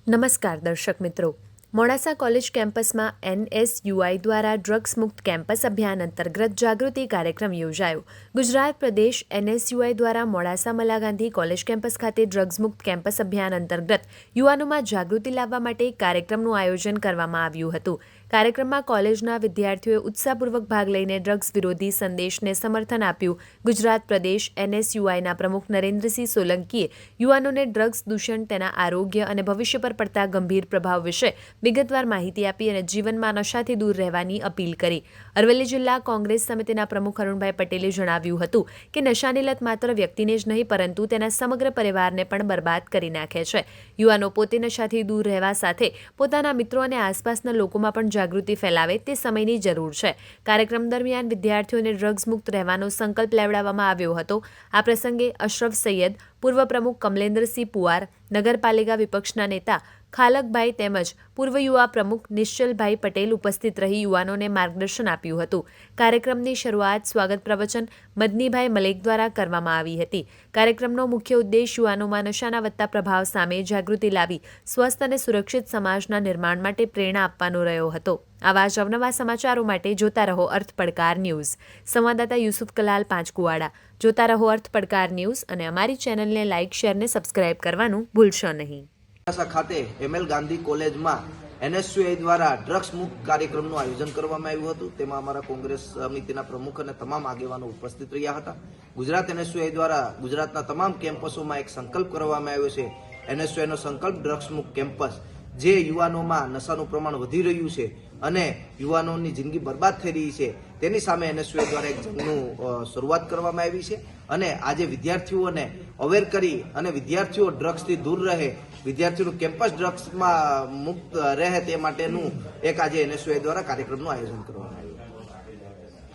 નમસ્કાર દર્શક મિત્રો, મોડાસા કોલેજ કેમ્પસમાં NSUI દ્વારા ડ્રગ્સ મુક્ત કેમ્પસ અભિયાન અંતર્ગત જાગૃતિ કાર્યક્રમ યોજાયો. ગુજરાત પ્રદેશ NSUI દ્વારા મોડાસા મલા ગાંધી કોલેજ કેમ્પસ ખાતે ડ્રગ્સ મુક્ત કેમ્પસ અભિયાન અંતર્ગત યુવાનોમાં જાગૃતિ લાવવા માટે કાર્યક્રમનું આયોજન કરવામાં આવ્યું હતું. કાર્યક્રમમાં કોલેજના વિદ્યાર્થીઓએ ઉત્સાહપૂર્વક ભાગ લઈને ડ્રગ્સ વિરોધી સંદેશને સમર્થન આપ્યું. ગુજરાત પ્રદેશ NSUIના પ્રમુખ નરેન્દ્રસિંહ સોલંકીએ યુવાનોને ડ્રગ્સ દૂષણ, તેના આરોગ્ય અને ભવિષ્ય પર પડતા ગંભીર પ્રભાવ વિશે વિગતવાર માહિતી આપી અને જીવનમાં નશાથી દૂર રહેવાની અપીલ કરી. અરવલ્લી જિલ્લા કોંગ્રેસ સમિતિના પ્રમુખ અરુણભાઈ પટેલે જણાવ્યું હતું કે નશાની લત માત્ર વ્યક્તિને જ નહીં પરંતુ તેના સમગ્ર પરિવારને પણ બરબાદ કરી નાખે છે. યુવાનો પોતે નશાથી દૂર રહેવા સાથે પોતાના મિત્રો અને આસપાસના લોકોમાં પણ જાગૃતિ ફેલાવે તે સમયની જરૂર છે. કાર્યક્રમ દરમિયાન વિદ્યાર્થીઓને ડ્રગ્સ મુક્ત રહેવાનો સંકલ્પ લેવડાવવામાં આવ્યો હતો. આ પ્રસંગે અશરફ સૈયદ, પૂર્વ પ્રમુખ કમલેન્દ્રસિંહ પુવાર, નગરપાલિકા વિપક્ષના નેતા ખાલકભાઈ તેમજ પૂર્વ યુવા પ્રમુખ નિશ્ચલભાઈ પટેલ ઉપસ્થિત રહી યુવાનોને માર્ગદર્શન આપ્યું હતું. કાર્યક્રમની શરૂઆત સ્વાગત પ્રવચન મદનીભાઈ મલેક દ્વારા કરવામાં આવી હતી. કાર્યક્રમનો મુખ્ય ઉદ્દેશ યુવાનોમાં નશાના વધતા પ્રભાવ સામે જાગૃતિ લાવી સ્વસ્થ અને સુરક્ષિત સમાજના નિર્માણ માટે પ્રેરણા આપવાનો રહ્યો હતો. આવા જ અવનવા સમાચારો માટે જોતા રહો અર્થ પડકાર ન્યૂઝ. સંવાદદાતા યુસુફ કલાલ, પાંચકુવાડા. જોતા રહો અર્થ પડકાર ન્યૂઝ અને અમારી ચેનલને લાઇક, શેર અને સબસ્ક્રાઇબ કરવાનું ભૂલશો નહીં. ખાતે ML ગાંધી કોલેજમાં NSUI દ્વારા ડ્રગ્સ મુક્ત કાર્યક્રમનું આયોજન કરવામાં આવ્યું હતું. તેમાં અમારા કોંગ્રેસ સમિતિના પ્રમુખ અને તમામ આગેવાનો ઉપસ્થિત રહ્યા હતા. ગુજરાત NSUI દ્વારા ગુજરાતના તમામ કેમ્પસોમાં એક સંકલ્પ કરવામાં આવ્યો છે. NSUI નો સંકલ્પ ડ્રગ્સ મુક્ત કેમ્પસ, જે યુવાનોમાં નશાનું પ્રમાણ વધી રહ્યું છે અને યુવાનોની જિંદગી બરબાદ થઈ રહી છે, તેની સામે NSUI દ્વારા એક જંગનું શરૂઆત કરવામાં આવી છે અને આજે વિદ્યાર્થીઓને અવેર કરી અને વિદ્યાર્થીઓ ડ્રગ્સથી દૂર રહે, વિદ્યાર્થીઓનું કેમ્પસ ડ્રગ્સમાં મુક્ત રહે તે માટેનું એક આજે NSUI દ્વારા કાર્યક્રમનું આયોજન કરવામાં આવ્યું.